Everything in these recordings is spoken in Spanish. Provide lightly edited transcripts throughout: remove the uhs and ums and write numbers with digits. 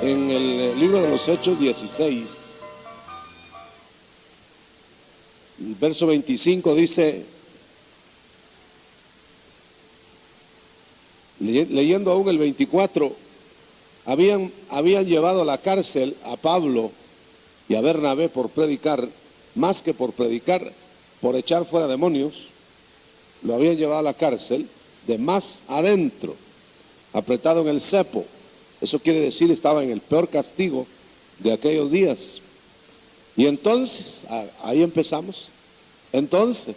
En el libro de los Hechos 16, el verso 25 dice, leyendo aún el 24, habían llevado a la cárcel a Pablo y a Bernabé por predicar, más que por predicar, por echar fuera demonios. Lo habían llevado a la cárcel de más adentro, apretado en el cepo. Eso quiere decir, estaba en el peor castigo de aquellos días. Y entonces, ahí empezamos. Entonces,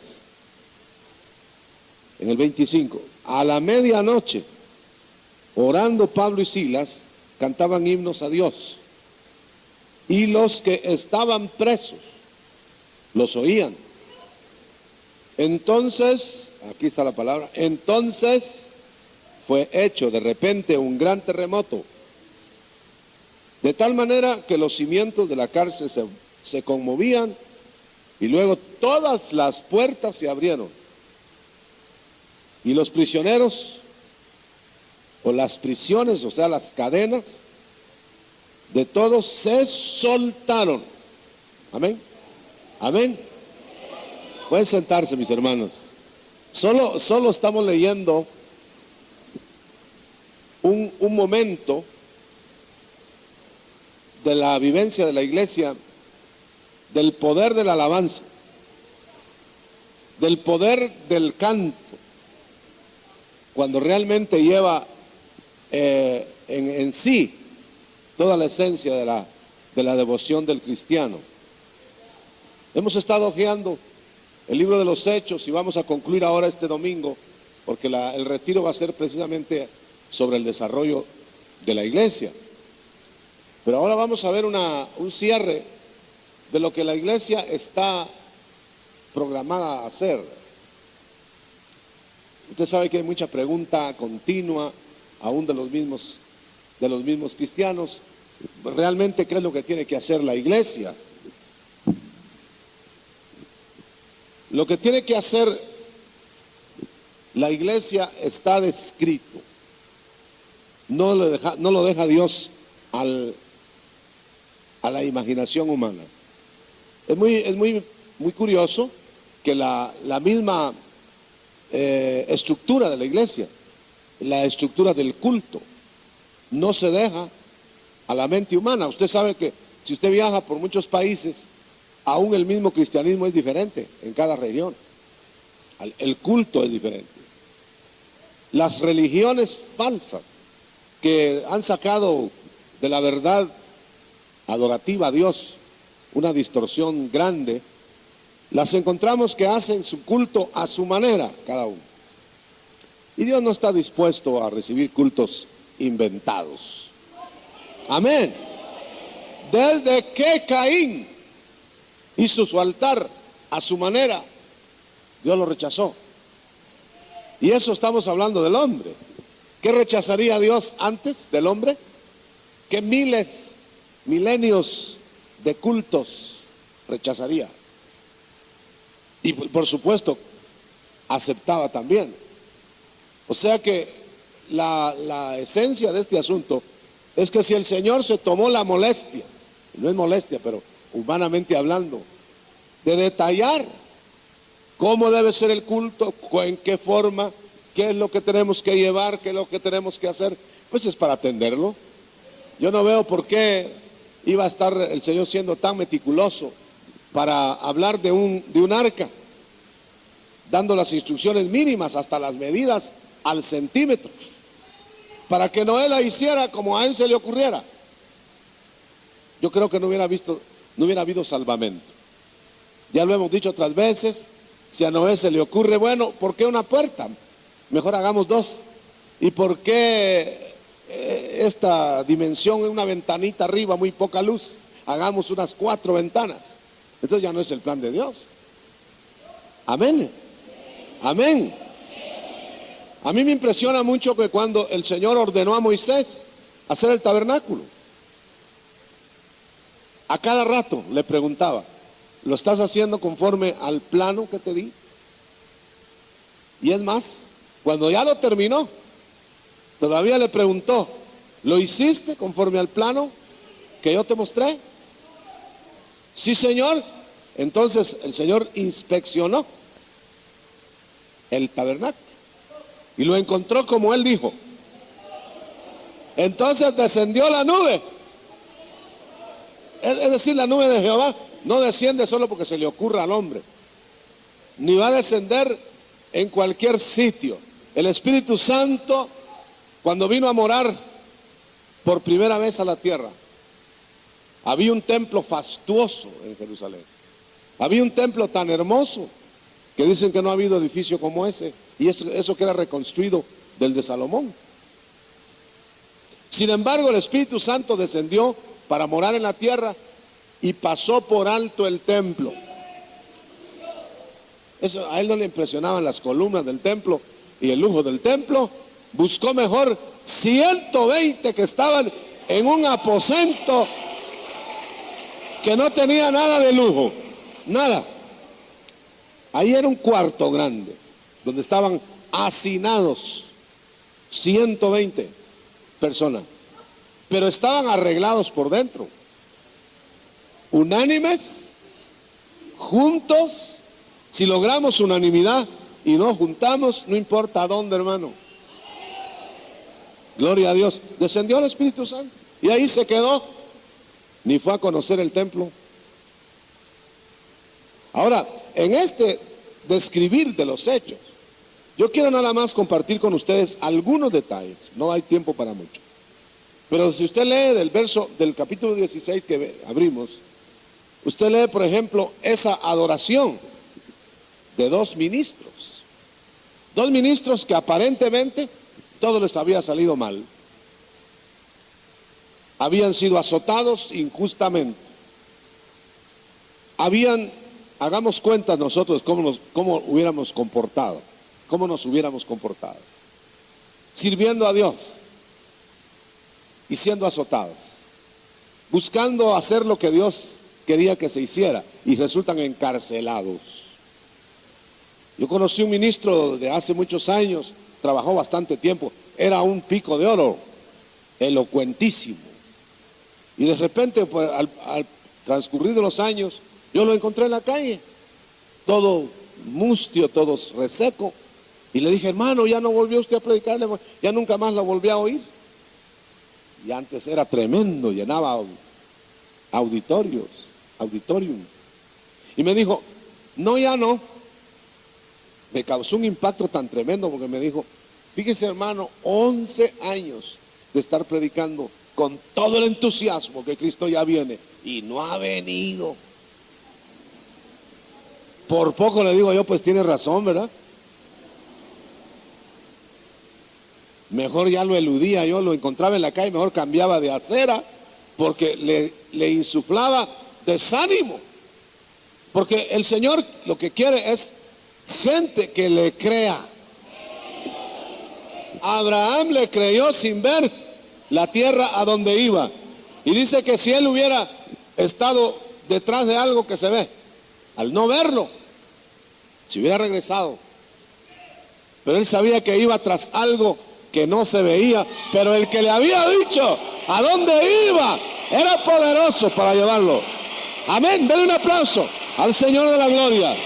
en el 25, a la medianoche, orando Pablo y Silas, cantaban himnos a Dios. Y los que estaban presos los oían. Entonces, aquí está la palabra, entonces fue hecho de repente un gran terremoto, de tal manera que los cimientos de la cárcel se conmovían y luego todas las puertas se abrieron y los prisioneros, o las prisiones, o sea, las cadenas de todos se soltaron. Amén. Amén. Pueden sentarse, mis hermanos. Solo estamos leyendo un momento de la vivencia de la iglesia, del poder de la alabanza, del poder del canto, cuando realmente lleva en sí toda la esencia de la devoción del cristiano. Hemos estado hojeando el libro de los Hechos y vamos a concluir ahora este domingo, porque el retiro va a ser precisamente sobre el desarrollo de la iglesia. Pero ahora vamos a ver un cierre de lo que la iglesia está programada a hacer. Usted sabe que hay mucha pregunta continua, aún de los mismos cristianos. Realmente, ¿qué es lo que tiene que hacer la iglesia? Lo que tiene que hacer la iglesia está descrito. No lo deja Dios a la imaginación humana. Es muy curioso que la misma estructura de la iglesia, la estructura del culto, no se deja a la mente humana. Usted sabe que si usted viaja por muchos países, aún el mismo cristianismo es diferente en cada región. El culto es diferente. Las religiones falsas que han sacado de la verdad adorativa a Dios una distorsión grande, las encontramos que hacen su culto a su manera, cada uno. Y Dios no está dispuesto a recibir cultos inventados. Amén. Desde que Caín hizo su altar a su manera, Dios lo rechazó. Y eso estamos hablando del hombre. ¿Qué rechazaría Dios antes del hombre? ¿Qué milenios de cultos rechazaría? Y por supuesto, aceptaba también. O sea que la esencia de este asunto es que si el Señor se tomó la molestia, no es molestia, pero humanamente hablando, de detallar cómo debe ser el culto, en qué forma, qué es lo que tenemos que llevar, qué es lo que tenemos que hacer, pues es para atenderlo. Yo no veo por qué iba a estar el Señor siendo tan meticuloso para hablar de un arca, dando las instrucciones mínimas hasta las medidas al centímetro, para que Noé la hiciera como a él se le ocurriera. Yo creo que no hubiera habido salvamento. Ya lo hemos dicho otras veces, si a Noé se le ocurre, bueno, ¿por qué una puerta? Mejor hagamos dos. ¿Y por qué esta dimensión es una ventanita arriba, muy poca luz? Hagamos unas 4 ventanas. Entonces ya no es el plan de Dios. Amén. Amén. A mí me impresiona mucho que cuando el Señor ordenó a Moisés hacer el tabernáculo, a cada rato le preguntaba, ¿lo estás haciendo conforme al plano que te di? Y es más, cuando ya lo terminó, todavía le preguntó, ¿Lo hiciste conforme al plano que yo te mostré? Sí, Señor. Entonces el Señor inspeccionó el tabernáculo y lo encontró como Él dijo. Entonces descendió la nube. Es decir, la nube de Jehová no desciende solo porque se le ocurra al hombre, ni va a descender en cualquier sitio. El Espíritu Santo, cuando vino a morar por primera vez a la tierra, había un templo fastuoso en Jerusalén. Había un templo tan hermoso que dicen que no ha habido edificio como ese, y eso que era reconstruido del de Salomón. Sin embargo, el Espíritu Santo descendió para morar en la tierra y pasó por alto el templo. Eso a él no le impresionaban las columnas del templo y el lujo del templo. Buscó mejor 120 que estaban en un aposento que no tenía nada de lujo, nada. Ahí era un cuarto grande donde estaban hacinados 120 personas, pero estaban arreglados por dentro, unánimes, juntos. Si logramos unanimidad y nos juntamos, no importa a dónde, hermano. Gloria a Dios. Descendió el Espíritu Santo y ahí se quedó. Ni fue a conocer el templo. Ahora, en este describir de los hechos, yo quiero nada más compartir con ustedes algunos detalles. No hay tiempo para mucho. Pero si usted lee del verso del capítulo 16 que abrimos, usted lee, por ejemplo, esa adoración de dos ministros que aparentemente todo les había salido mal. Habían sido azotados injustamente. Hagamos cuenta nosotros cómo hubiéramos comportado, cómo nos hubiéramos comportado, sirviendo a Dios y siendo azotados, buscando hacer lo que Dios quería que se hiciera, y resultan encarcelados. Yo conocí un ministro de hace muchos años, trabajó bastante tiempo, era un pico de oro, elocuentísimo. Y de repente, pues, al transcurrir de los años, yo lo encontré en la calle, todo mustio, todo reseco. Y le dije, hermano, ya no volvió usted a predicarle, ya nunca más lo volví a oír. Y antes era tremendo, llenaba auditorium. Y me dijo, no, ya no. Me causó un impacto tan tremendo porque me dijo, fíjese, hermano, 11 años de estar predicando con todo el entusiasmo que Cristo ya viene y no ha venido. Por poco le digo yo, pues tiene razón, ¿verdad? Mejor ya lo eludía, yo lo encontraba en la calle, mejor cambiaba de acera, porque le insuflaba desánimo. Porque el Señor lo que quiere es gente que le crea. Abraham le creyó sin ver la tierra a donde iba. Y dice que si él hubiera estado detrás de algo que se ve, al no verlo, se hubiera regresado. Pero él sabía que iba tras algo que no se veía, pero el que le había dicho a dónde iba era poderoso para llevarlo. Amén. Denle un aplauso al Señor de la gloria.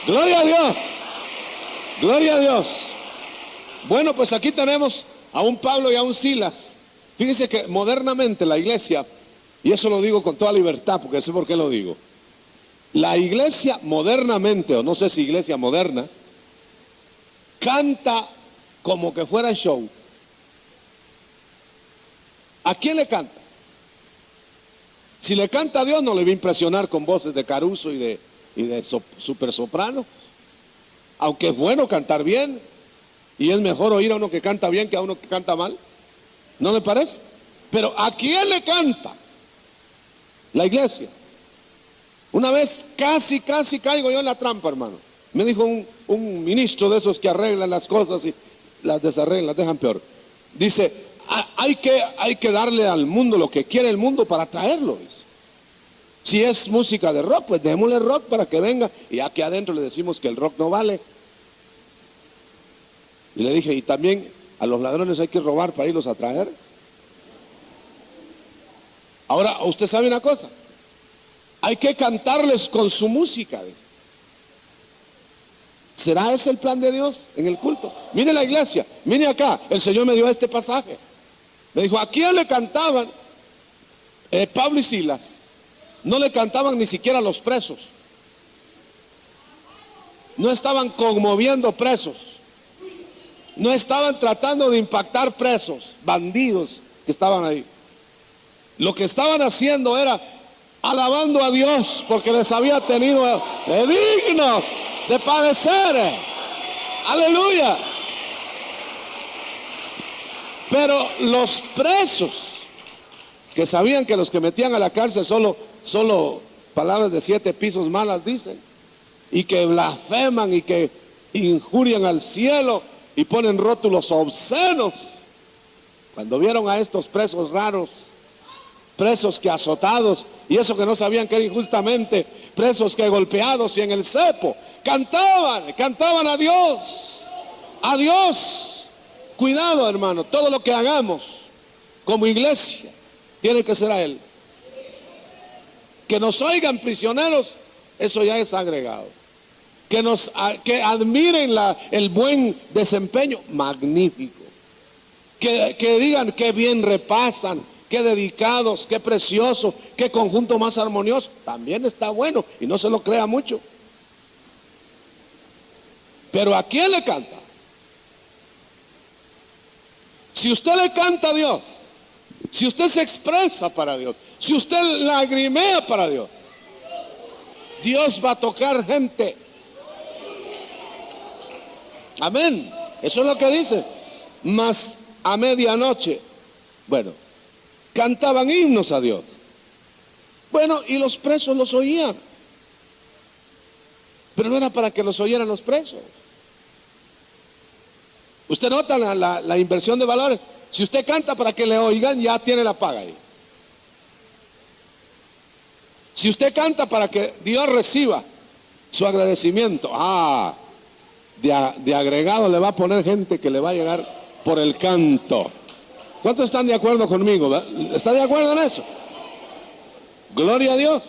Gloria a Dios. Gloria a Dios. Bueno, pues aquí tenemos a un Pablo y a un Silas. Fíjense que modernamente la iglesia, y eso lo digo con toda libertad porque sé por qué lo digo, la iglesia modernamente, o no sé si iglesia moderna, canta como que fuera show. ¿A quién le canta? Si le canta a Dios, no le va a impresionar con voces de Caruso y de super soprano, aunque es bueno cantar bien, y es mejor oír a uno que canta bien que a uno que canta mal, ¿no le parece? Pero ¿a quién le canta? La iglesia. Una vez casi caigo yo en la trampa, hermano. Me dijo un ministro de esos que arreglan las cosas y las desarreglan, las dejan peor. Dice, hay que darle al mundo lo que quiere el mundo para atraerlo, dice. Si es música de rock, pues démosle rock para que venga. Y aquí adentro le decimos que el rock no vale. Y le dije, ¿y también a los ladrones hay que robar para irlos a traer? Ahora, usted sabe una cosa, hay que cantarles con su música. ¿Será ese el plan de Dios en el culto? Mire la iglesia, mire acá, el Señor me dio este pasaje. Me dijo, ¿a quién le cantaban? Pablo y Silas. No le cantaban ni siquiera a los presos. No estaban conmoviendo presos. No estaban tratando de impactar presos, bandidos que estaban ahí. Lo que estaban haciendo era alabando a Dios porque les había tenido dignos de padecer. Aleluya. Pero los presos, que sabían que los que metían a la cárcel solo palabras de 7 pisos malas dicen, y que blasfeman y que injurian al cielo y ponen rótulos obscenos, cuando vieron a estos presos raros, presos que azotados, y eso que no sabían que era injustamente, presos que golpeados y en el cepo, cantaban a Dios, a Dios. Cuidado, hermano, todo lo que hagamos como iglesia tiene que ser a Él. Que nos oigan prisioneros, eso ya es agregado. Que admiren el buen desempeño, magnífico. Que digan qué bien repasan, qué dedicados, qué precioso, qué conjunto más armonioso, también está bueno y no se lo crea mucho. Pero ¿a quién le canta? Si usted le canta a Dios, si usted se expresa para Dios, si usted lagrimea para Dios, Dios va a tocar gente. Amén. Eso es lo que dice. Mas a medianoche, bueno, cantaban himnos a Dios. Bueno, y los presos los oían. Pero no era para que los oyeran los presos. Usted nota la inversión de valores. Si usted canta para que le oigan, ya tiene la paga ahí. Si usted canta para que Dios reciba su agradecimiento, de agregado le va a poner gente que le va a llegar por el canto. ¿Cuántos están de acuerdo conmigo? ¿Está de acuerdo en eso? Gloria a Dios.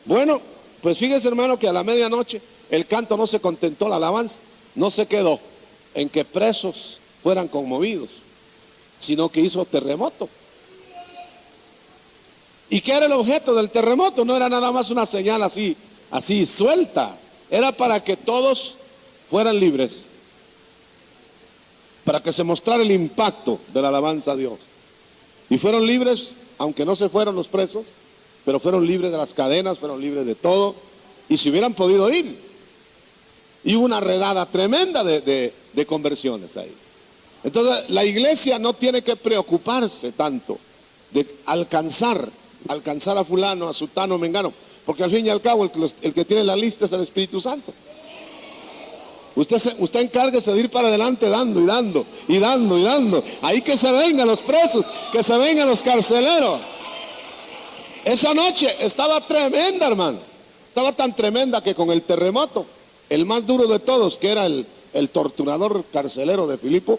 Bueno, pues fíjese, hermano, que a la medianoche el canto no se contentó, la alabanza no se quedó en que presos fueran conmovidos, sino que hizo terremoto. ¿Y qué era el objeto del terremoto? No era nada más una señal así suelta. Era para que todos fueran libres, para que se mostrara el impacto de la alabanza a Dios. Y fueron libres, aunque no se fueron los presos, pero fueron libres de las cadenas, fueron libres de todo, y si hubieran podido ir. Y hubo una redada tremenda de conversiones ahí. Entonces la iglesia no tiene que preocuparse tanto de alcanzar a fulano, a sutano, mengano, porque al fin y al cabo el que tiene la lista es el Espíritu Santo. Usted encárguese de ir para adelante dando y dando y dando y dando. Ahí que se vengan los presos, que se vengan los carceleros. Esa noche estaba tremenda, hermano. Estaba tan tremenda que con el terremoto, el más duro de todos, que era el torturador carcelero de Filipo,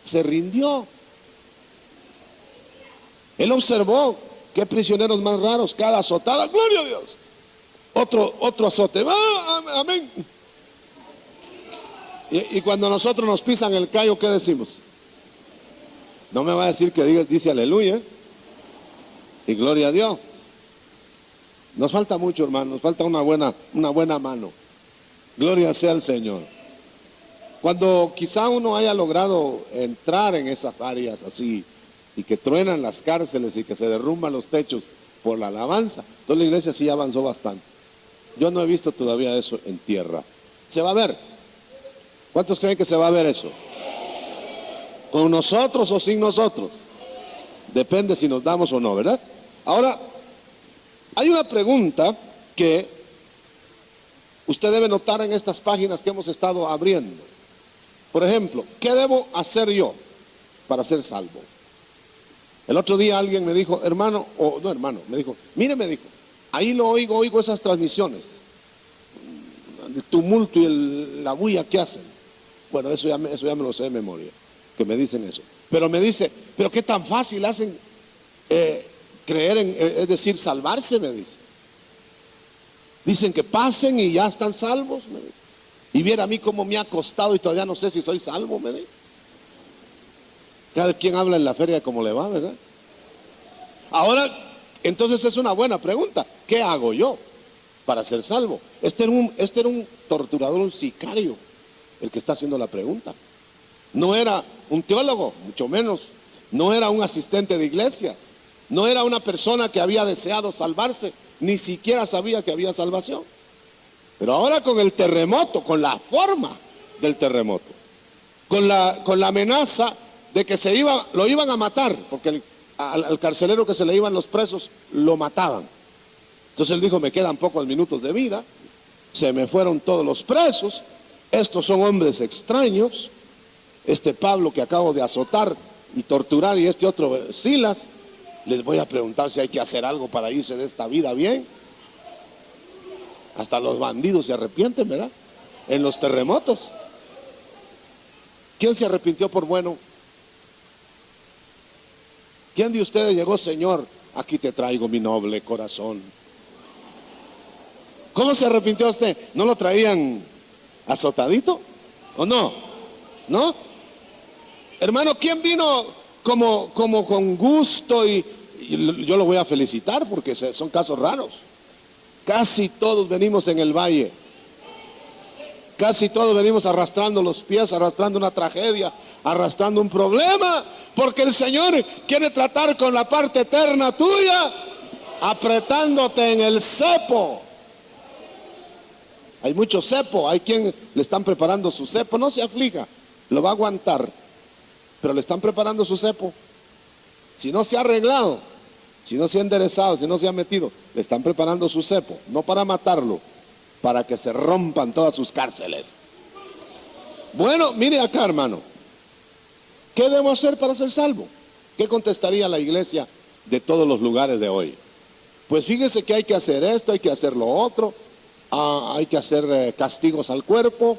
se rindió. Él observó qué prisioneros más raros, cada azotada, gloria a Dios. Otro azote, amén. Y cuando nosotros nos pisan el callo, ¿qué decimos? No me va a decir que dice aleluya y gloria a Dios. Nos falta mucho, hermano, nos falta una buena mano. Gloria sea al Señor. Cuando quizá uno haya logrado entrar en esas áreas así, y que truenan las cárceles y que se derrumban los techos por la alabanza, entonces la iglesia sí avanzó bastante. Yo no he visto todavía eso en tierra. Se va a ver. ¿Cuántos creen que se va a ver eso? ¿Con nosotros o sin nosotros? Depende si nos damos o no, ¿verdad? Ahora, hay una pregunta que usted debe notar en estas páginas que hemos estado abriendo. Por ejemplo, ¿qué debo hacer yo para ser salvo? El otro día alguien me dijo, me dijo, mire, me dijo, ahí lo oigo esas transmisiones, el tumulto y la bulla que hacen. Bueno, eso ya me lo sé de memoria, que me dicen eso. Pero me dice, pero qué tan fácil hacen creer en, es decir, salvarse, me dice. Dicen que pasen y ya están salvos, me dice. Y viera a mí cómo me ha costado y todavía no sé si soy salvo, me dice. Cada quien habla en la feria como le va, ¿verdad? Ahora, entonces es una buena pregunta. ¿Qué hago yo para ser salvo? Este era un torturador, un sicario, el que está haciendo la pregunta. No era un teólogo, mucho menos. No era un asistente de iglesias. No era una persona que había deseado salvarse. Ni siquiera sabía que había salvación. Pero ahora con el terremoto, con la forma del terremoto, con la amenaza de que lo iban a matar, porque al carcelero que se le iban los presos, lo mataban. Entonces él dijo, me quedan pocos minutos de vida, se me fueron todos los presos, estos son hombres extraños, este Pablo que acabo de azotar y torturar y este otro Silas, les voy a preguntar si hay que hacer algo para irse de esta vida bien. Hasta los bandidos se arrepienten, ¿verdad? En los terremotos. ¿Quién se arrepintió por bueno? ¿Quién de ustedes llegó, Señor? Aquí te traigo mi noble corazón. ¿Cómo se arrepintió usted? ¿No lo traían azotadito? ¿O no? ¿No? Hermano, ¿quién vino como con gusto? Y yo lo voy a felicitar porque son casos raros. Casi todos venimos en el valle. Casi todos venimos arrastrando los pies, arrastrando una tragedia, arrastrando un problema, porque el Señor quiere tratar con la parte eterna tuya, apretándote en el cepo. Hay mucho cepo, hay quien le están preparando su cepo, no se aflija, lo va a aguantar, pero le están preparando su cepo. Si no se ha arreglado, si no se ha enderezado, si no se ha metido, le están preparando su cepo, no para matarlo, para que se rompan todas sus cárceles. Bueno, mire acá, hermano, ¿qué debo hacer para ser salvo? ¿Qué contestaría la iglesia de todos los lugares de hoy? Pues fíjese que hay que hacer esto, hay que hacer lo otro, hay que hacer castigos al cuerpo.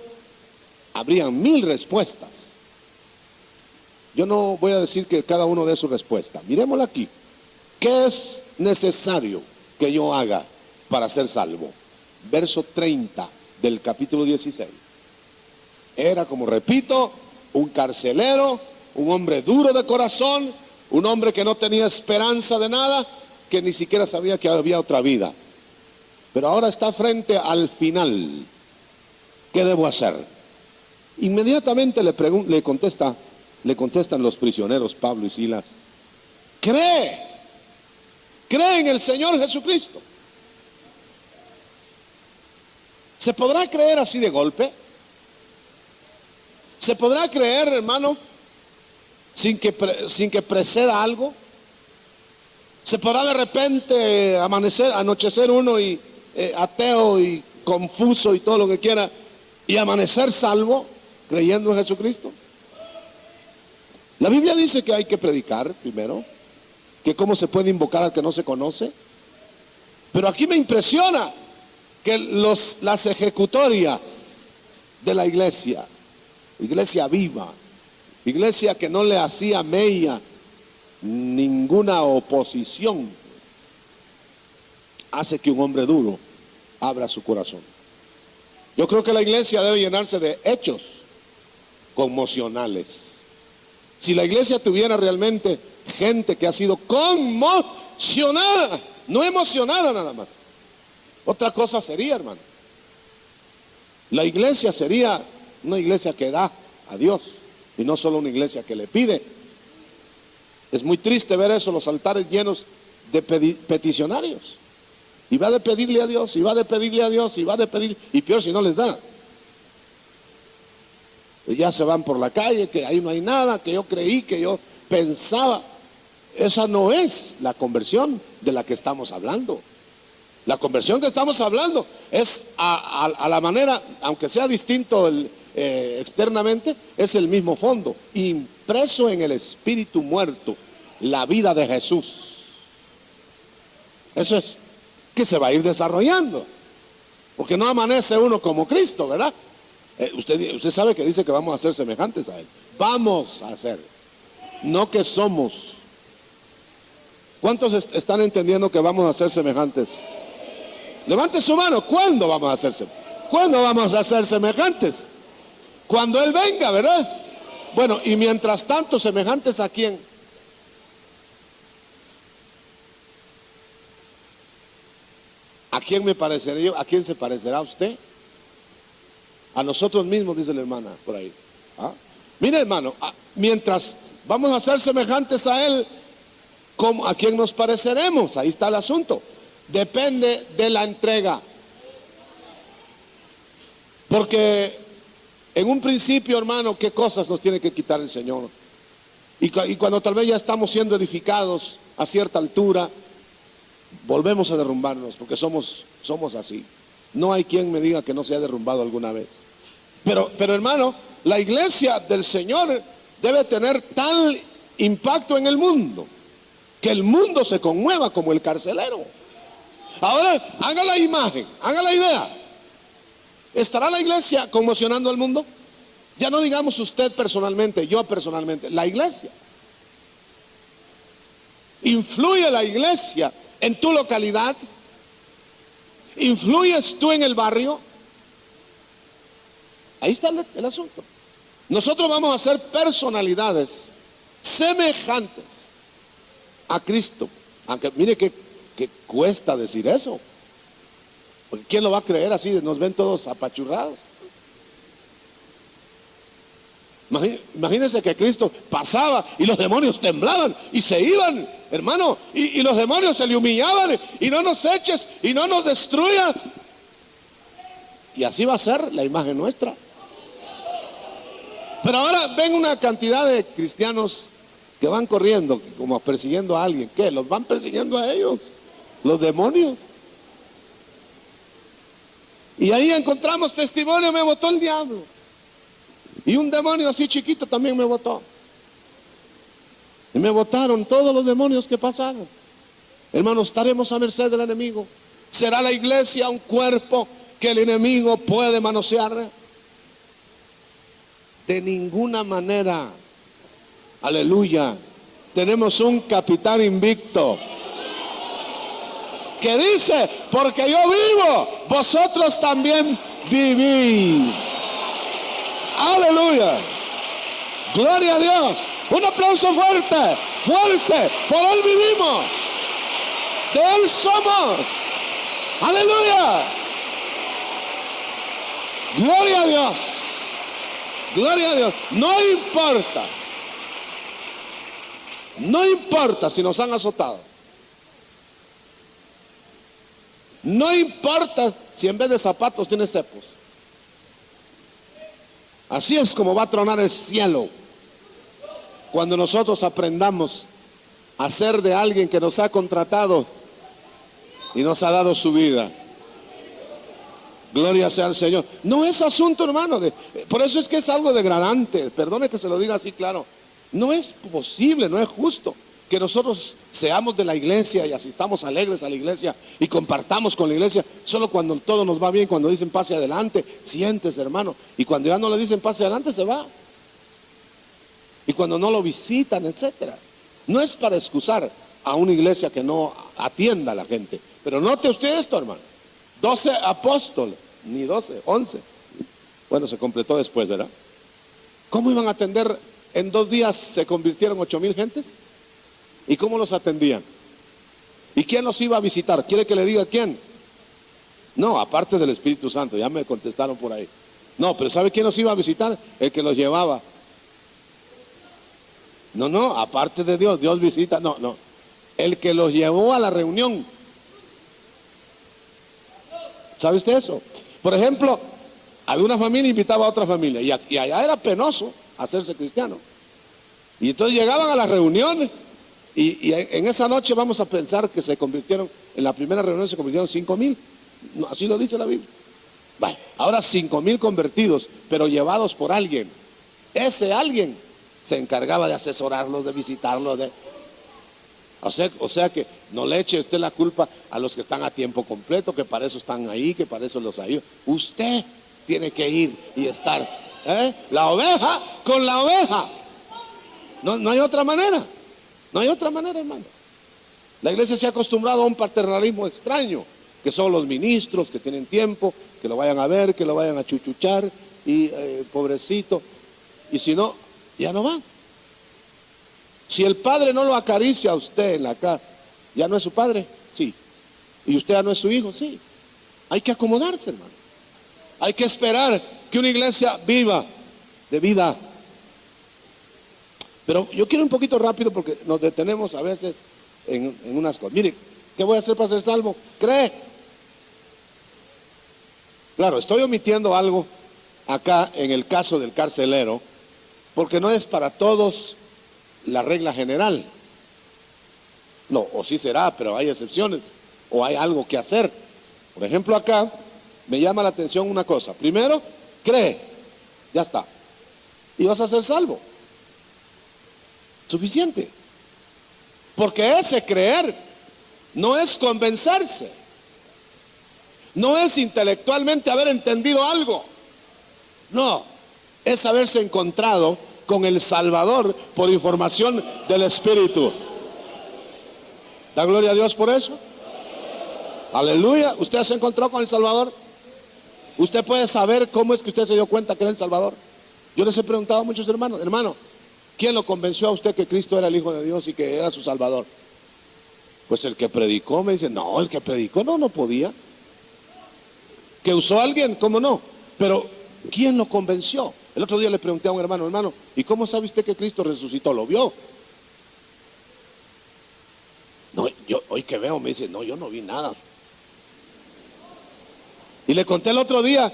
Habrían 1000 respuestas. Yo no voy a decir que cada uno dé su respuesta. Miremosla aquí. ¿Qué es necesario que yo haga para ser salvo? Verso 30 del capítulo 16. Era, como repito, un carcelero, un hombre duro de corazón, un hombre que no tenía esperanza de nada, que ni siquiera sabía que había otra vida. Pero ahora está frente al final. ¿Qué debo hacer? Inmediatamente le contestan los prisioneros Pablo y Silas. Cree en el Señor Jesucristo. ¿Se podrá creer así de golpe? ¿Se podrá creer, hermano, sin que preceda algo? ¿Se podrá de repente anochecer uno y ateo y confuso y todo lo que quiera, y amanecer salvo creyendo en Jesucristo? La Biblia dice que hay que predicar primero, que cómo se puede invocar al que no se conoce. Pero aquí me impresiona que las ejecutorias de la iglesia viva, iglesia que no le hacía mella ninguna oposición, hace que un hombre duro abra su corazón. Yo creo que la iglesia debe llenarse de hechos conmocionales. Si la iglesia tuviera realmente gente que ha sido conmocionada, no emocionada nada más, otra cosa sería, hermano. La iglesia sería una iglesia que da a Dios y no solo una iglesia que le pide. Es muy triste ver eso, los altares llenos de peticionarios. Y va de pedirle a Dios, y va de pedirle a Dios, y va de pedir, y peor si no les da. Y ya se van por la calle, que ahí no hay nada, que yo creí, que yo pensaba. Esa no es la conversión de la que estamos hablando. La conversión que estamos hablando es a la manera, aunque sea distinto externamente, es el mismo fondo, impreso en el espíritu muerto, la vida de Jesús. Eso es que se va a ir desarrollando, porque no amanece uno como Cristo, ¿verdad? Usted sabe que dice que vamos a ser semejantes a Él. Vamos a ser, no que somos. ¿Cuántos están entendiendo que vamos a ser semejantes? Levante su mano. ¿Cuándo vamos a hacerse? ¿Cuándo vamos a ser semejantes? Cuando Él venga, ¿verdad? Bueno, y mientras tanto, ¿semejantes a quién? ¿A quién me pareceré yo? ¿A quién se parecerá usted? A nosotros mismos, dice la hermana por ahí. ¿Ah? Mire, hermano, mientras vamos a ser semejantes a Él, ¿a quién nos pareceremos? Ahí está el asunto. Depende de la entrega. Porque en un principio, hermano, ¿qué cosas nos tiene que quitar el Señor? Y cuando tal vez ya estamos siendo edificados a cierta altura, volvemos a derrumbarnos, porque somos así. No hay quien me diga que no se ha derrumbado alguna vez. Pero hermano, la iglesia del Señor debe tener tal impacto en el mundo, que el mundo se conmueva como el carcelero. Ahora, haga la imagen, haga la idea. ¿Estará la iglesia conmocionando al mundo? Ya no digamos usted personalmente, yo personalmente, la iglesia. ¿Influye la iglesia en tu localidad? ¿Influyes tú en el barrio? Ahí está el asunto. Nosotros vamos a ser personalidades semejantes a Cristo. Aunque mire que cuesta decir eso. Porque ¿quién lo va a creer así? Nos ven todos apachurrados. Imagínense que Cristo pasaba y los demonios temblaban y se iban, hermano, y los demonios se le humillaban y no nos eches y no nos destruyas. Y así va a ser la imagen nuestra. Pero ahora ven una cantidad de cristianos que van corriendo como persiguiendo a alguien. ¿Qué? Los van persiguiendo a ellos, los demonios. Y ahí encontramos testimonio: me botó el diablo. Y un demonio así chiquito también me botó. Y me botaron todos los demonios que pasaron. Hermanos, estaremos a merced del enemigo. ¿Será la iglesia un cuerpo que el enemigo puede manosear? De ninguna manera. Aleluya. Tenemos un capitán invicto que dice: porque yo vivo, vosotros también vivís. Aleluya. Gloria a Dios. Un aplauso fuerte, fuerte. Por Él vivimos, de Él somos. Aleluya. Gloria a Dios. Gloria a Dios. No importa. No importa si nos han azotado. No importa si en vez de zapatos tienes cepos. Así es como va a tronar el cielo cuando nosotros aprendamos a ser de alguien que nos ha contratado y nos ha dado su vida. Gloria sea al Señor. No es asunto, hermano, por eso es que es algo degradante. Perdone que se lo diga así claro. No es posible, no es justo que nosotros seamos de la iglesia y asistamos alegres a la iglesia y compartamos con la iglesia solo cuando todo nos va bien. Cuando dicen pase adelante, siéntese, hermano, y cuando ya no le dicen pase adelante, se va. Y cuando no lo visitan, etcétera. No es para excusar a una iglesia que no atienda a la gente, pero note usted esto, hermano: 12 apóstoles, ni 12, 11. Bueno, se completó después, ¿verdad? ¿Cómo iban a atender? En 2 días se convirtieron 8,000 gentes. ¿Y cómo los atendían? ¿Y quién los iba a visitar? ¿Quiere que le diga quién? No, aparte del Espíritu Santo, ya me contestaron por ahí. No, pero ¿sabe quién los iba a visitar? El que los llevaba. No, aparte de Dios, Dios visita, no. El que los llevó a la reunión. ¿Sabe usted eso? Por ejemplo, alguna familia invitaba a otra familia y allá era penoso hacerse cristiano. Y entonces llegaban a las reuniones y en esa noche vamos a pensar que se convirtieron, en la primera reunión se convirtieron 5,000. No, así lo dice la Biblia. Bueno, ahora 5,000 convertidos, pero llevados por alguien. Ese alguien se encargaba de asesorarlos, de visitarlos, o sea que no le eche usted la culpa a los que están a tiempo completo, que para eso están ahí, que para eso los ayuda. Usted tiene que ir y estar, la oveja con la oveja. No hay otra manera. No hay otra manera, hermano. La iglesia se ha acostumbrado a un paternalismo extraño, que son los ministros que tienen tiempo, que lo vayan a ver, que lo vayan a chuchuchar, y pobrecito, y si no, ya no van. Si el padre no lo acaricia a usted en la casa, ¿ya no es su padre? Sí. ¿Y usted ya no es su hijo? Sí. Hay que acomodarse, hermano. Hay que esperar que una iglesia viva de vida. Pero yo quiero un poquito rápido porque nos detenemos a veces en unas cosas. Mire, ¿qué voy a hacer para ser salvo? Cree. Claro, estoy omitiendo algo acá en el caso del carcelero, porque no es para todos la regla general. No, o sí será, pero hay excepciones, o hay algo que hacer. Por ejemplo, acá me llama la atención una cosa. Primero, cree, ya está, y vas a ser salvo. Suficiente. Porque ese creer no es convencerse, no es intelectualmente haber entendido algo, no, es haberse encontrado con el Salvador por información del Espíritu. ¿Da gloria a Dios por eso? Aleluya. ¿Usted se encontró con el Salvador? ¿Usted puede saber cómo es que usted se dio cuenta que era el Salvador? Yo les he preguntado a muchos hermanos, hermano, ¿quién lo convenció a usted que Cristo era el Hijo de Dios y que era su Salvador? Pues el que predicó. Me dice, no, el que predicó no podía. ¿Que usó a alguien? ¿Cómo no? Pero ¿quién lo convenció? El otro día le pregunté a un hermano, ¿y cómo sabe usted que Cristo resucitó? ¿Lo vio? No, yo hoy que veo, me dice, no, yo no vi nada. Y le conté el otro día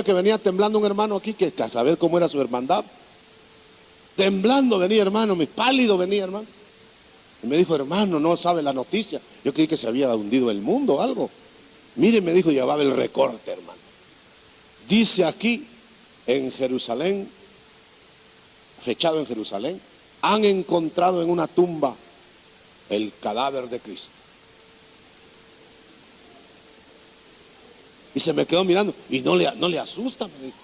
que venía temblando un hermano aquí, que a saber cómo era su hermandad. Temblando venía, hermano, pálido venía, hermano. Y me dijo, hermano, no sabe la noticia. Yo creí que se había hundido el mundo o algo. Mire, me dijo, llevaba el recorte, hermano. Dice aquí, en Jerusalén, fechado en Jerusalén, han encontrado en una tumba el cadáver de Cristo. Y se me quedó mirando, y no le asusta, me dijo.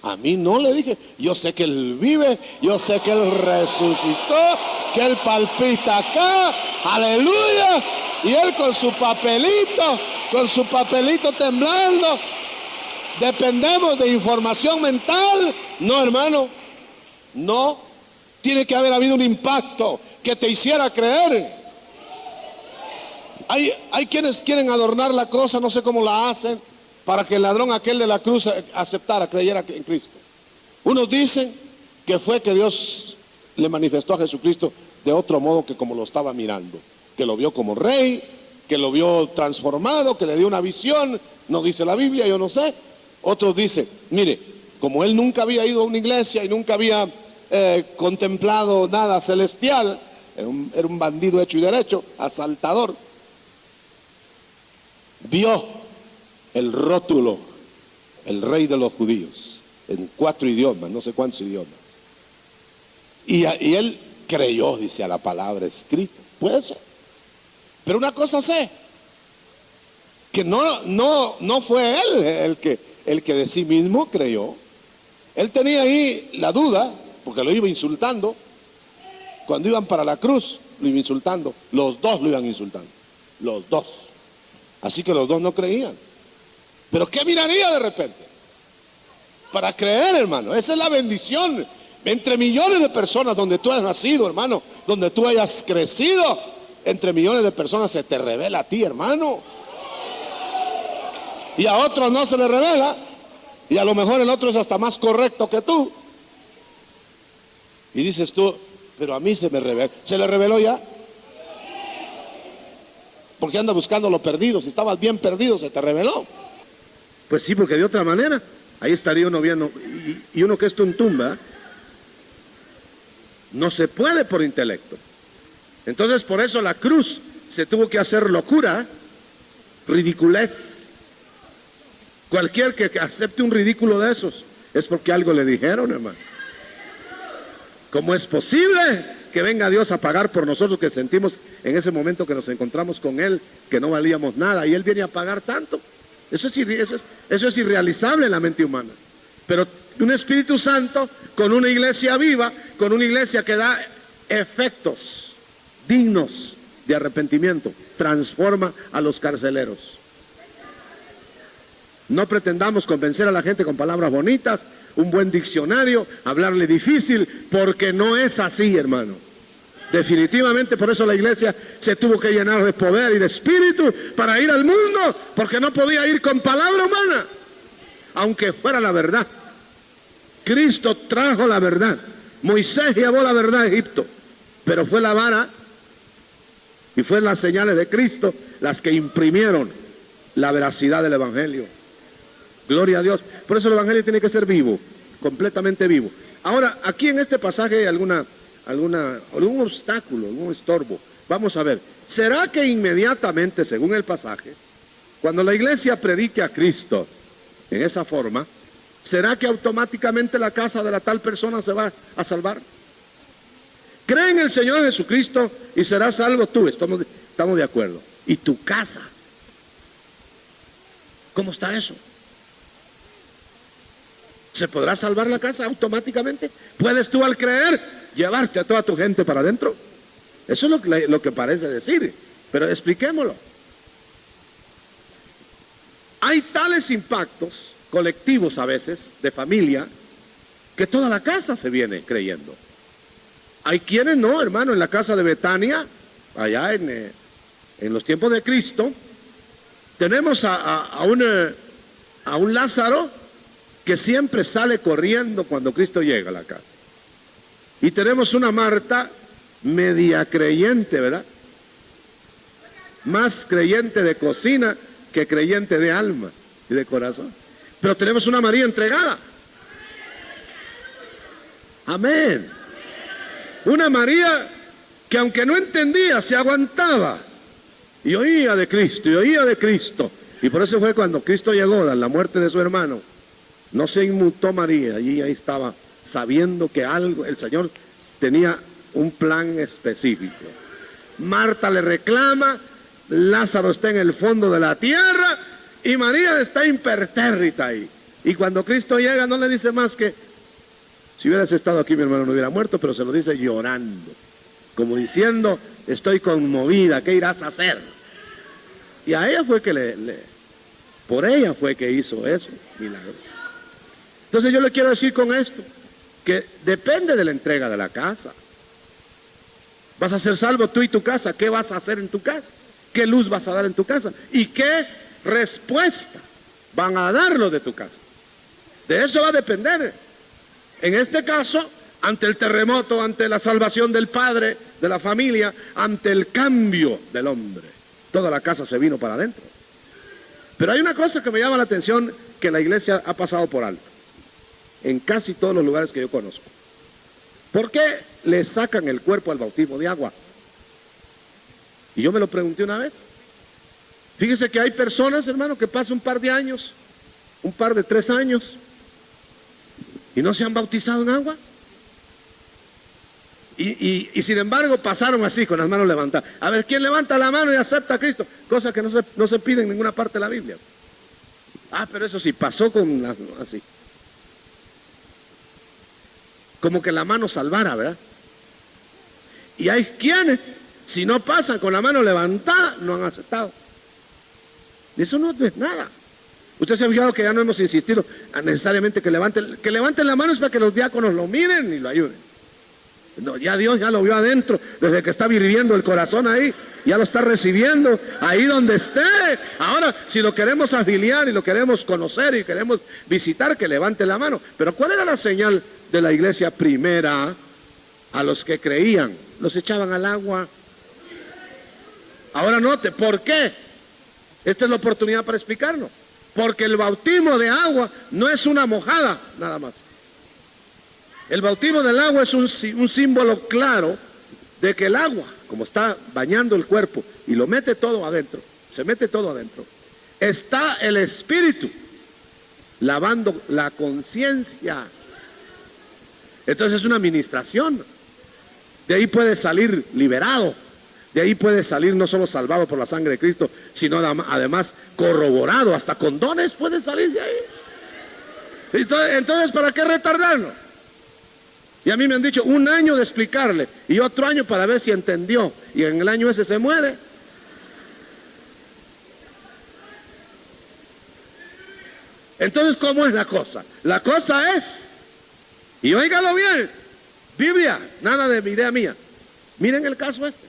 A mí no, le dije, yo sé que Él vive, yo sé que Él resucitó, que Él palpita acá, aleluya, y Él con su papelito temblando. ¿Dependemos de información mental? No, hermano, no. Tiene que haber habido un impacto que te hiciera creer. Hay quienes quieren adornar la cosa, no sé cómo la hacen, para que el ladrón aquel de la cruz aceptara, creyera en Cristo. Unos dicen que fue que Dios le manifestó a Jesucristo de otro modo que como lo estaba mirando, que lo vio como rey, que lo vio transformado, que le dio una visión, no dice la Biblia, yo no sé. Otros dicen, mire, como él nunca había ido a una iglesia y nunca había contemplado nada celestial, era un bandido hecho y derecho, asaltador, vio el rótulo, el rey de los judíos, en 4 idiomas, no sé cuántos idiomas. Y él creyó, dice, a la palabra escrita. Puede ser. Pero una cosa sé, que no fue él el que de sí mismo creyó. Él tenía ahí la duda, porque lo iba insultando. Cuando iban para la cruz, lo iba insultando. Los dos lo iban insultando. Los dos. Así que los dos no creían. Pero ¿qué miraría de repente? Para creer, hermano. Esa es la bendición. Entre millones de personas donde tú has nacido, hermano, donde tú hayas crecido, entre millones de personas se te revela a ti, hermano. Y a otros no se les revela. Y a lo mejor el otro es hasta más correcto que tú. Y dices tú, pero a mí se me reveló. ¿Se le reveló ya? Porque anda buscando lo perdido. Si estabas bien perdido, se te reveló. Pues sí, porque de otra manera, ahí estaría uno viendo. Y uno que es tumba, no se puede por intelecto. Entonces por eso la cruz se tuvo que hacer locura, ridiculez. Cualquier que acepte un ridículo de esos es porque algo le dijeron, hermano. ¿Cómo es posible que venga Dios a pagar por nosotros que sentimos en ese momento que nos encontramos con Él, que no valíamos nada, y Él viene a pagar tanto? Eso es irrealizable en la mente humana. Pero un Espíritu Santo con una iglesia viva, con una iglesia que da efectos dignos de arrepentimiento, transforma a los carceleros. No pretendamos convencer a la gente con palabras bonitas, un buen diccionario, hablarle difícil, porque no es así, hermano. Definitivamente por eso la iglesia se tuvo que llenar de poder y de espíritu para ir al mundo, porque no podía ir con palabra humana, aunque fuera la verdad. Cristo trajo la verdad. Moisés llevó la verdad a Egipto, pero fue la vara y fue las señales de Cristo las que imprimieron la veracidad del evangelio. Gloria a Dios. Por eso el evangelio tiene que ser vivo, completamente vivo. Ahora, aquí en este pasaje hay algún obstáculo, algún estorbo. Vamos a ver, ¿será que inmediatamente, según el pasaje, cuando la iglesia predique a Cristo en esa forma, será que automáticamente la casa de la tal persona se va a salvar? Cree en el Señor Jesucristo y serás salvo tú, estamos de acuerdo. ¿Y tu casa? ¿Cómo está eso? ¿Se podrá salvar la casa automáticamente? ¿Puedes tú al creer llevarte a toda tu gente para adentro? Eso es lo que parece decir, pero expliquémoslo. Hay tales impactos colectivos a veces, de familia, que toda la casa se viene creyendo. Hay quienes no, hermano, en la casa de Betania, allá en los tiempos de Cristo, tenemos a un Lázaro que siempre sale corriendo cuando Cristo llega a la casa. Y tenemos una Marta media creyente, ¿verdad? Más creyente de cocina que creyente de alma y de corazón. Pero tenemos una María entregada. Amén. Una María que aunque no entendía, se aguantaba. Y oía de Cristo, y oía de Cristo. Y por eso fue cuando Cristo llegó a la muerte de su hermano. No se inmutó María, allí ahí estaba, sabiendo que algo, el Señor tenía un plan específico. Marta le reclama, Lázaro está en el fondo de la tierra y María está impertérrita ahí. Y cuando Cristo llega no le dice más que, si hubieras estado aquí mi hermano no hubiera muerto, pero se lo dice llorando, como diciendo, estoy conmovida, ¿qué irás a hacer? Y a ella fue que por ella fue que hizo eso, milagro. Entonces yo le quiero decir con esto, que depende de la entrega de la casa. ¿Vas a ser salvo tú y tu casa? ¿Qué vas a hacer en tu casa? ¿Qué luz vas a dar en tu casa? ¿Y qué respuesta van a dar los de tu casa? De eso va a depender. En este caso, ante el terremoto, ante la salvación del padre, de la familia, ante el cambio del hombre, toda la casa se vino para adentro. Pero hay una cosa que me llama la atención que la iglesia ha pasado por alto, en casi todos los lugares que yo conozco. ¿Por qué le sacan el cuerpo al bautismo de agua? Y yo me lo pregunté una vez. Fíjese que hay personas, hermano, que pasan un par de años, un par de 3 años, y no se han bautizado en agua. Y sin embargo pasaron así, con las manos levantadas. A ver, ¿quién levanta la mano y acepta a Cristo? Cosa que no se pide en ninguna parte de la Biblia. Ah, pero eso sí, pasó con las así. Como que la mano salvara, ¿verdad? Y hay quienes, si no pasan con la mano levantada, no han aceptado. Eso no es nada. Usted se ha fijado que ya no hemos insistido necesariamente que levanten la mano, es para que los diáconos lo miren y lo ayuden. No, ya Dios ya lo vio adentro, desde que está viviendo el corazón ahí, ya lo está recibiendo ahí donde esté. Ahora, si lo queremos afiliar y lo queremos conocer y queremos visitar, que levante la mano. Pero ¿cuál era la señal de la iglesia primera? A los que creían, los echaban al agua. Ahora note, ¿por qué? Esta es la oportunidad para explicarlo. Porque el bautismo de agua no es una mojada, nada más. El bautismo del agua es un símbolo claro de que el agua, como está bañando el cuerpo y lo mete todo adentro, se mete todo adentro, está el Espíritu lavando la conciencia. Entonces es una administración. De ahí puede salir liberado, De ahí puede salir no solo salvado por la sangre de Cristo, sino además corroborado, hasta con dones puede salir de ahí. Entonces, ¿para qué retardarlo? Y a mí me han dicho 1 año de explicarle y otro año para ver si entendió, y en el año ese se muere. Entonces, ¿cómo es la cosa? La cosa es, y óigalo bien, Biblia, nada de idea mía. Miren el caso este.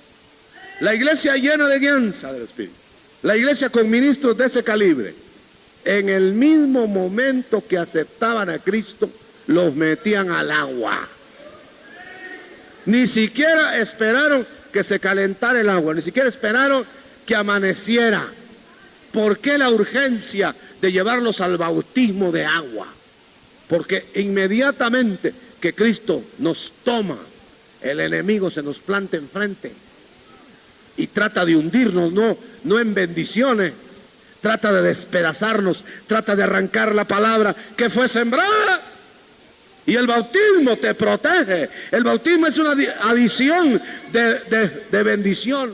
La iglesia llena de guianza del Espíritu, la iglesia con ministros de ese calibre, en el mismo momento que aceptaban a Cristo, los metían al agua. Ni siquiera esperaron que se calentara el agua, ni siquiera esperaron que amaneciera. ¿Por qué la urgencia de llevarlos al bautismo de agua? Porque inmediatamente que Cristo nos toma, el enemigo se nos planta enfrente y trata de hundirnos, no en bendiciones, trata de despedazarnos, trata de arrancar la palabra que fue sembrada. Y el bautismo te protege. El bautismo es una adición de bendición.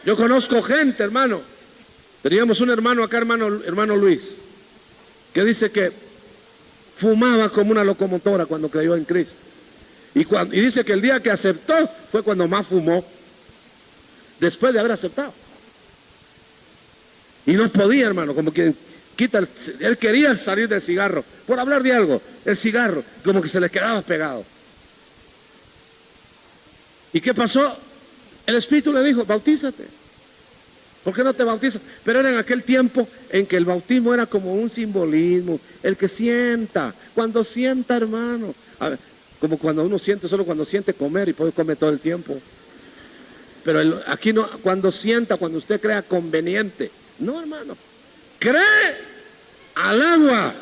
Yo conozco gente, hermano. Teníamos un hermano acá, hermano Luis, que dice que fumaba como una locomotora cuando creyó en Cristo. Y dice que el día que aceptó fue cuando más fumó, después de haber aceptado. Y no podía, hermano, como que él quería salir del cigarro, por hablar de algo, el cigarro, como que se le quedaba pegado. ¿Y qué pasó? El Espíritu le dijo, bautízate. ¿Por qué no te bautizas? Pero era en aquel tiempo en que el bautismo era como un simbolismo, el que sienta, cuando sienta, hermano. A ver, como cuando uno siente, solo cuando siente comer y puede comer todo el tiempo. Pero aquí no, cuando sienta, cuando usted crea conveniente. No, hermano. Cree al agua.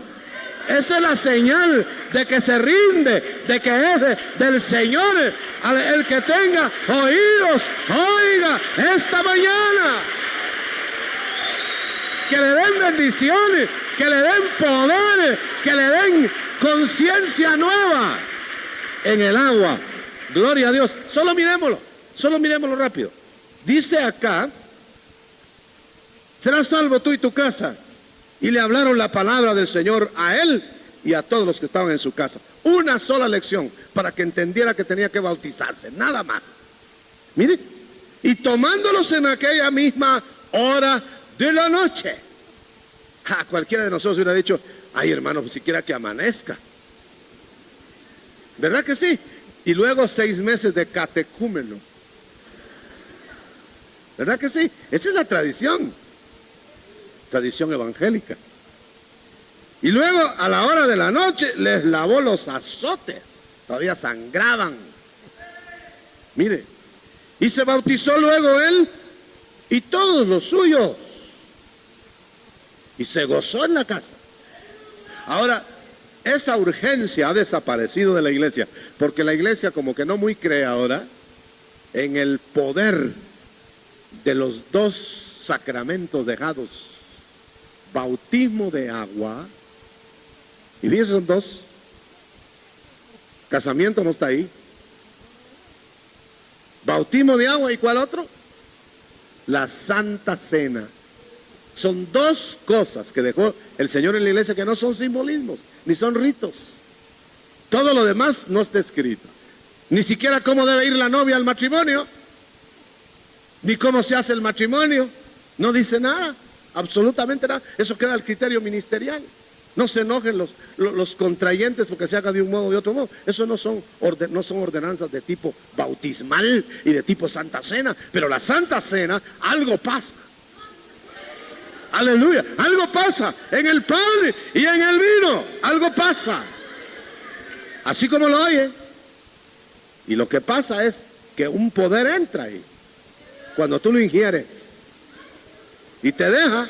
Esa es la señal de que se rinde, de que es del Señor. El que tenga oídos, oiga esta mañana. Que le den bendiciones, que le den poder, que le den conciencia nueva en el agua. Gloria a Dios. Solo miremoslo rápido. Dice acá, serás salvo tú y tu casa. Y le hablaron la palabra del Señor a él y a todos los que estaban en su casa. Una sola lección para que entendiera que tenía que bautizarse, nada más. Mire, y tomándolos en aquella misma hora de la noche. Cualquiera de nosotros hubiera dicho, ay hermano, pues siquiera que amanezca. ¿Verdad que sí? Y luego 6 meses de catecúmeno. ¿Verdad que sí? Esa es la tradición evangélica. Y luego a la hora de la noche les lavó los azotes, todavía sangraban. Mire, y se bautizó luego él y todos los suyos, y se gozó en la casa. Ahora, esa urgencia ha desaparecido de la iglesia, porque la iglesia como que no muy cree ahora en el poder de los 2 sacramentos dejados, bautismo de agua, y fíjense, son 2, casamiento no está ahí, bautismo de agua, ¿y cuál otro? La Santa Cena. Son 2 cosas que dejó el Señor en la iglesia que no son simbolismos, ni son ritos. Todo lo demás no está escrito. Ni siquiera cómo debe ir la novia al matrimonio, ni cómo se hace el matrimonio. No dice nada, absolutamente nada. Eso queda al criterio ministerial. No se enojen los contrayentes porque se haga de un modo o de otro modo. Eso no son ordenanzas de tipo bautismal y de tipo Santa Cena. Pero la Santa Cena, algo pasa. Aleluya, algo pasa en el pan y en el vino, algo pasa. Así como lo oye. Y lo que pasa es que un poder entra ahí. Cuando tú lo ingieres. Y te deja,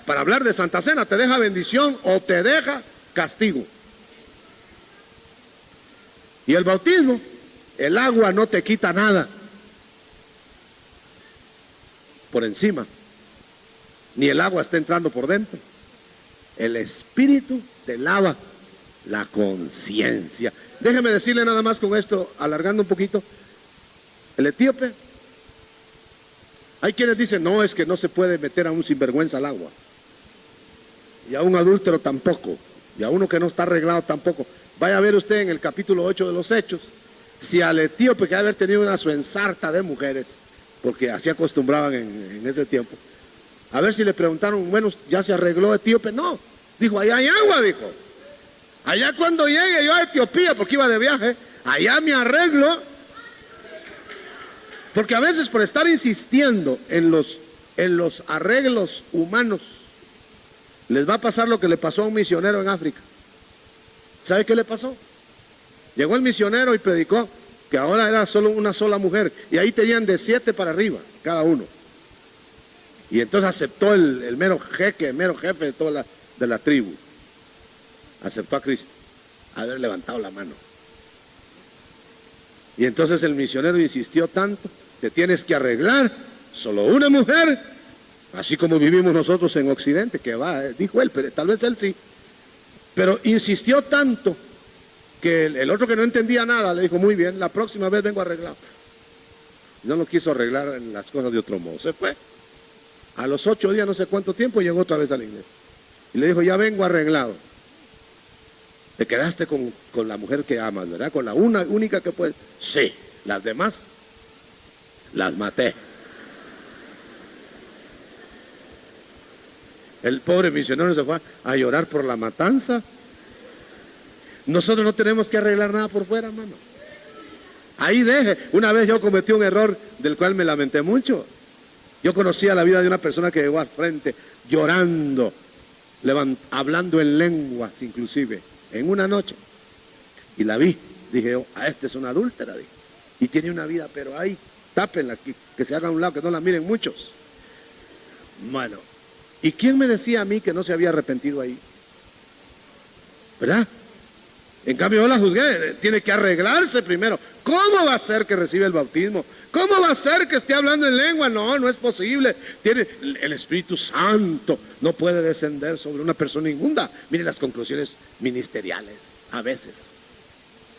para hablar de Santa Cena, te deja bendición o te deja castigo. Y el bautismo, el agua no te quita nada. Por encima. Ni el agua está entrando por dentro. El Espíritu te lava la conciencia. Déjeme decirle nada más con esto, alargando un poquito, el etíope. Hay quienes dicen, no, es que no se puede meter a un sinvergüenza al agua. Y a un adúltero tampoco. Y a uno que no está arreglado tampoco. Vaya a ver usted en el capítulo 8 de los Hechos, si al etíope que haber tenido una su ensarta de mujeres, porque así acostumbraban en ese tiempo, a ver si le preguntaron, bueno, ¿ya se arregló etíope? No, dijo, allá hay agua, dijo. Allá cuando llegue yo a Etiopía, porque iba de viaje, allá me arreglo. Porque a veces por estar insistiendo en los arreglos humanos, les va a pasar lo que le pasó a un misionero en África. ¿Sabe qué le pasó? Llegó el misionero y predicó que ahora era solo una sola mujer, y ahí tenían de 7 para arriba, cada uno. Y entonces aceptó el mero jefe de toda la tribu. Aceptó a Cristo, haber levantado la mano. Y entonces el misionero insistió tanto, te tienes que arreglar, solo una mujer, así como vivimos nosotros en Occidente, que va, dijo él, pero tal vez él sí. Pero insistió tanto que el otro que no entendía nada le dijo, muy bien, la próxima vez vengo arreglado. No lo quiso arreglar en las cosas de otro modo, se fue. A los 8 días, no sé cuánto tiempo, llegó otra vez a la iglesia. Y le dijo, ya vengo arreglado. Te quedaste con la mujer que amas, ¿verdad? Con la única que puedes. Sí, las demás las maté. El pobre misionero se fue a llorar por la matanza. Nosotros no tenemos que arreglar nada por fuera, hermano. Ahí deje. Una vez yo cometí un error del cual me lamenté mucho. Yo conocía la vida de una persona que llegó al frente llorando, hablando en lenguas inclusive, en una noche. Y la vi, dije, oh, a esta es una adúltera, dije. Y tiene una vida, pero ahí, tápenla, que se haga a un lado, que no la miren muchos. Bueno, ¿y quién me decía a mí que no se había arrepentido ahí? ¿Verdad? En cambio yo la juzgué, tiene que arreglarse primero. ¿Cómo va a ser que reciba el bautismo? ¿Cómo va a ser que esté hablando en lengua? No, no es posible. El Espíritu Santo no puede descender sobre una persona inmunda. Miren las conclusiones ministeriales, a veces.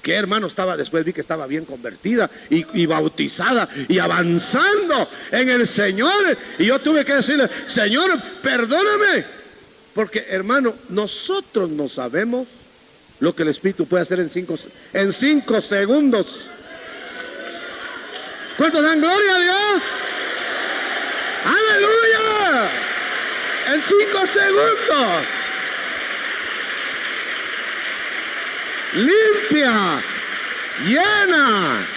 ¿Qué hermano estaba? Después vi que estaba bien convertida y bautizada y avanzando en el Señor. Y yo tuve que decirle, Señor, perdóname. Porque hermano, nosotros no sabemos lo que el Espíritu puede hacer en 5 segundos. ¿Cuántos dan gloria a Dios? ¡Aleluya! En 5 segundos. Limpia, llena.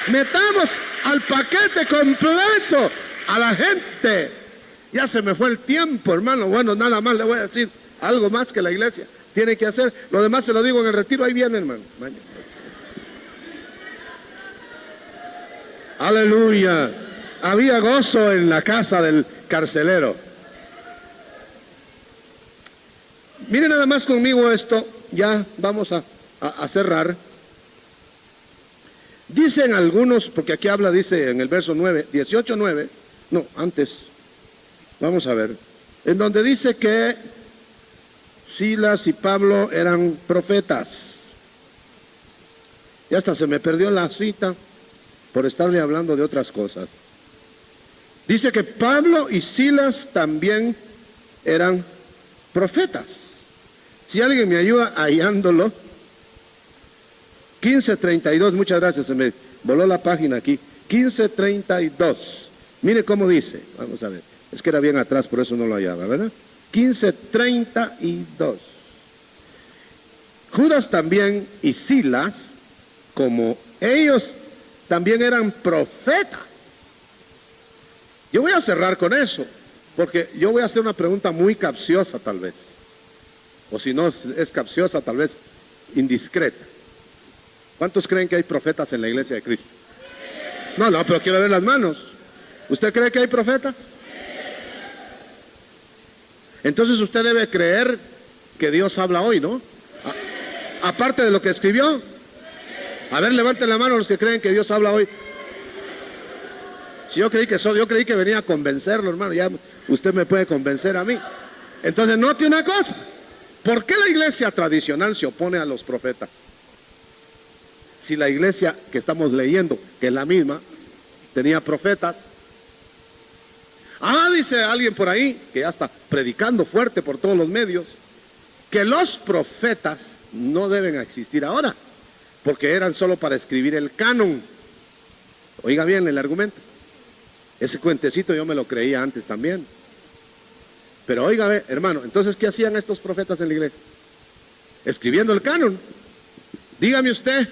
Metamos al paquete completo a la gente. Ya se me fue el tiempo, hermano. Bueno, nada más le voy a decir algo más que la iglesia tiene que hacer. Lo demás se lo digo en el retiro. Ahí viene, hermano. Aleluya. Había gozo en la casa del carcelero. Miren nada más conmigo esto. Ya vamos a cerrar. Dicen algunos, porque aquí habla, dice en el verso 9, 18:9, no, antes, vamos a ver, en donde dice que Silas y Pablo eran profetas. Y hasta se me perdió la cita por estarle hablando de otras cosas. Dice que Pablo y Silas también eran profetas. Si alguien me ayuda hallándolo, 15:32, muchas gracias, se me voló la página aquí. 15:32, mire cómo dice, vamos a ver, es que era bien atrás, por eso no lo hallaba, ¿verdad? 15:32. Judas también y Silas, como ellos también eran profetas. Yo voy a cerrar con eso, porque yo voy a hacer una pregunta muy capciosa tal vez, o si no es capciosa, tal vez indiscreta. ¿Cuántos creen que hay profetas en la iglesia de Cristo? No, pero quiero ver las manos. ¿Usted cree que hay profetas? Entonces usted debe creer que Dios habla hoy, ¿no? Aparte de lo que escribió. A ver, levanten la mano los que creen que Dios habla hoy. Si yo creí que venía a convencerlo, hermano, ya usted me puede convencer a mí. Entonces note una cosa. ¿Por qué la iglesia tradicional se opone a los profetas? Si la iglesia que estamos leyendo, que es la misma, tenía profetas. Dice alguien por ahí, que ya está predicando fuerte por todos los medios, que los profetas no deben existir ahora, porque eran solo para escribir el canon. Oiga bien el argumento. Ese cuentecito yo me lo creía antes también. Pero oiga, hermano, entonces ¿qué hacían estos profetas en la iglesia? Escribiendo el canon. Dígame usted,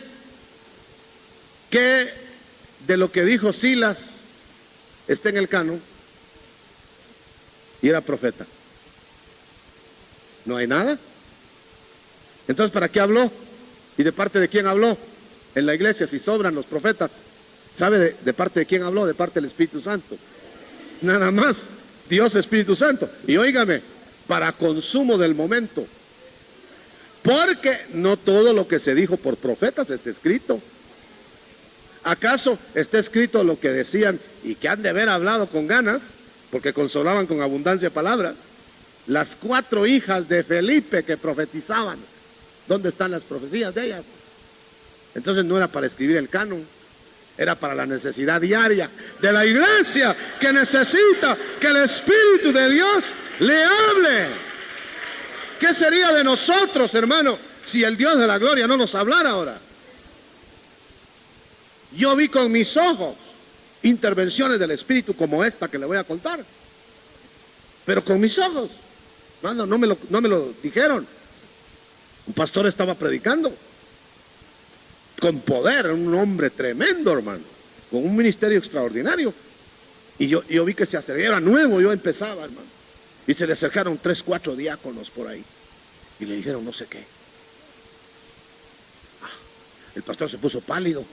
¿qué de lo que dijo Silas está en el canon? Y era profeta. ¿No hay nada? Entonces, ¿para qué habló? ¿Y de parte de quién habló? En la iglesia, si sobran los profetas. ¿Sabe de parte de quién habló? De parte del Espíritu Santo. Nada más. Dios Espíritu Santo. Y óigame, para consumo del momento. Porque no todo lo que se dijo por profetas está escrito. ¿Acaso está escrito lo que decían y que han de haber hablado con ganas? Porque consolaban con abundancia de palabras. Las 4 hijas de Felipe que profetizaban. ¿Dónde están las profecías de ellas? Entonces no era para escribir el canon. Era para la necesidad diaria de la iglesia, que necesita que el Espíritu de Dios le hable. ¿Qué sería de nosotros, hermano, si el Dios de la gloria no nos hablara ahora? Yo vi con mis ojos intervenciones del Espíritu como esta que le voy a contar. Pero con mis ojos. No me lo dijeron. Un pastor estaba predicando con poder, un hombre tremendo, hermano, con un ministerio extraordinario. Y yo vi que se acercaba, era nuevo, yo empezaba, hermano. Y se le acercaron 3, 4 diáconos por ahí. Y le dijeron no sé qué. El pastor se puso pálido.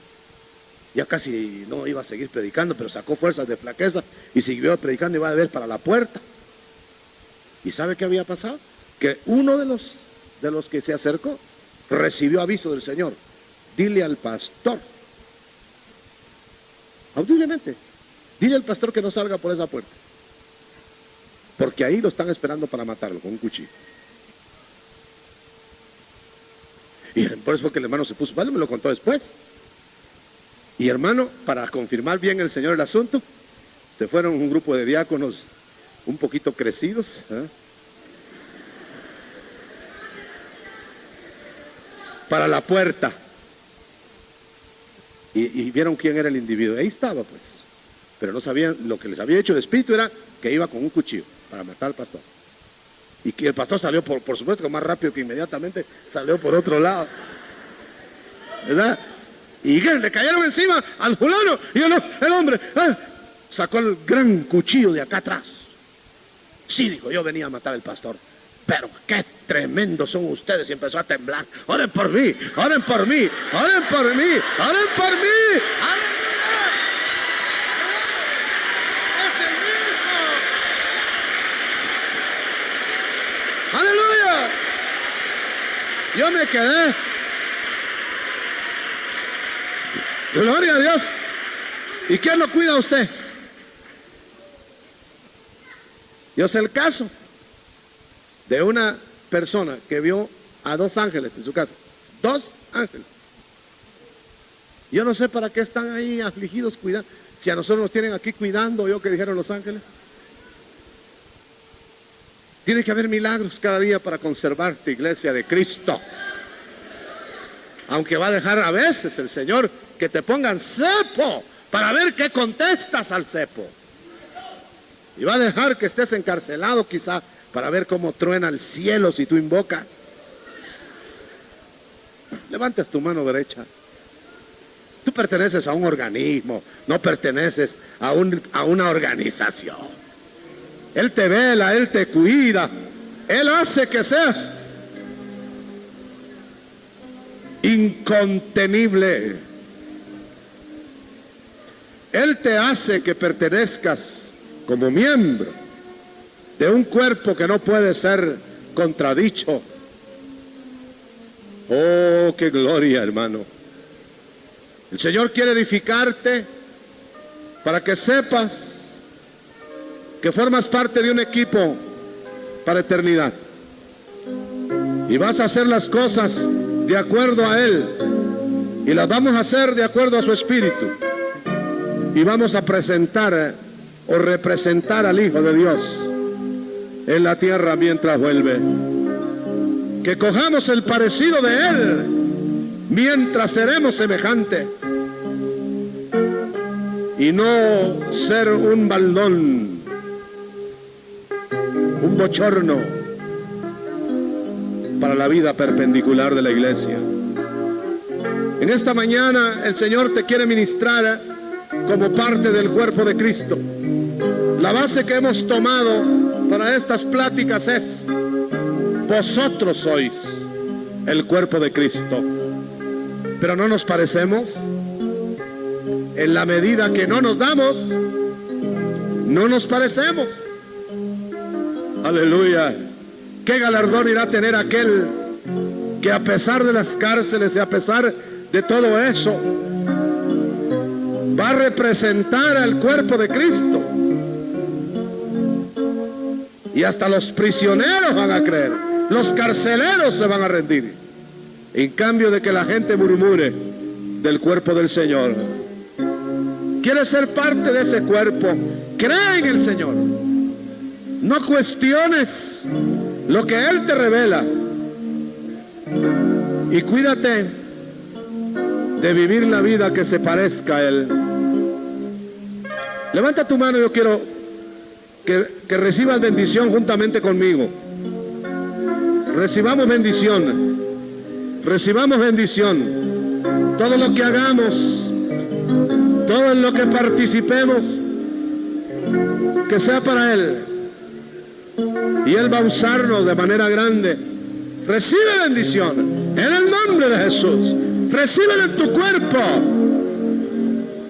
Ya casi no iba a seguir predicando, pero sacó fuerzas de flaqueza y siguió predicando y iba a ver para la puerta. ¿Y sabe qué había pasado? Que uno de los que se acercó recibió aviso del Señor. Dile al pastor, audiblemente, dile al pastor que no salga por esa puerta, porque ahí lo están esperando para matarlo con un cuchillo. Y por eso fue que el hermano se puso, vale, me lo contó después. Y hermano, para confirmar bien el Señor el asunto, se fueron un grupo de diáconos un poquito crecidos, para la puerta. Y vieron quién era el individuo. Ahí estaba, pues. Pero no sabían, lo que les había hecho el Espíritu era que iba con un cuchillo para matar al pastor. Y que el pastor salió, por supuesto, más rápido que inmediatamente salió por otro lado. ¿Verdad? Y le cayeron encima al fulano. Y el hombre sacó el gran cuchillo de acá atrás. Sí, dijo, yo venía a matar al pastor. Pero qué tremendos son ustedes. Y empezó a temblar. Oren por mí, oren por mí, oren por mí, oren por mí. ¡Aleluya! ¡Es el mismo! ¡Aleluya! Yo me quedé. Gloria a Dios. ¿Y quién lo cuida a usted? Yo sé el caso de una persona que vio a 2 ángeles en su casa. 2 ángeles. Yo no sé para qué están ahí afligidos cuidando. Si a nosotros nos tienen aquí cuidando, ¿yo que dijeron los ángeles? Tiene que haber milagros cada día para conservarte, iglesia de Cristo. Aunque va a dejar a veces el Señor que te pongan cepo para ver qué contestas al cepo. Y va a dejar que estés encarcelado quizá para ver cómo truena el cielo si tú invocas. Levantes tu mano derecha. Tú perteneces a un organismo, no perteneces a una organización. Él te vela, Él te cuida, Él hace que seas incontenible. Él te hace que pertenezcas como miembro de un cuerpo que no puede ser contradicho. Oh, qué gloria, hermano. El Señor quiere edificarte para que sepas que formas parte de un equipo para eternidad. Y vas a hacer las cosas de acuerdo a Él. Y las vamos a hacer de acuerdo a su Espíritu. y vamos a presentar o representar al Hijo de Dios en la tierra mientras vuelve. Que cojamos el parecido de Él mientras seremos semejantes, y no ser un baldón, un bochorno para la vida perpendicular de la iglesia. En esta mañana el Señor te quiere ministrar como parte del cuerpo de Cristo. La base que hemos tomado para estas pláticas es: vosotros sois el cuerpo de Cristo. Pero no nos parecemos. En la medida que no nos damos, no nos parecemos. Aleluya. ¿Qué galardón irá a tener aquel que, a pesar de las cárceles y a pesar de todo eso, va a representar al cuerpo de Cristo? Y hasta los prisioneros van a creer, los carceleros se van a rendir, en cambio de que la gente murmure del cuerpo del Señor. ¿Quieres ser parte de ese cuerpo? Cree en el Señor. No cuestiones lo que Él te revela. Y cuídate de vivir la vida que se parezca a Él. Levanta tu mano, yo quiero que recibas bendición juntamente conmigo. Recibamos bendición. Recibamos bendición. Todo lo que hagamos, todo en lo que participemos, que sea para Él. Y Él va a usarnos de manera grande. Recibe bendición en el nombre de Jesús. Recíbelo en tu cuerpo.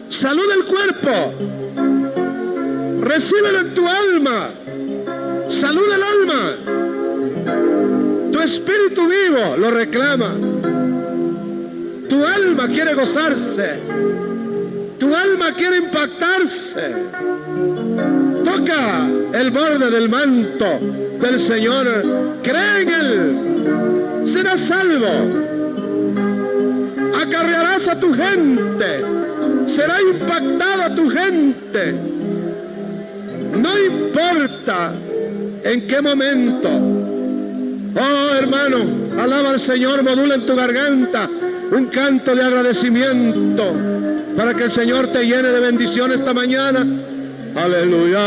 Salud del cuerpo. Recíbelo en tu alma. Salud del alma. Tu espíritu vivo lo reclama. Tu alma quiere gozarse. Tu alma quiere impactarse. Toca el borde del manto del Señor. Cree en Él. Serás salvo. Acarrearás a tu gente. Será impactada tu gente. No importa en qué momento. Oh, hermano, alaba al Señor, modula en tu garganta un canto de agradecimiento para que el Señor te llene de bendición esta mañana. Aleluya.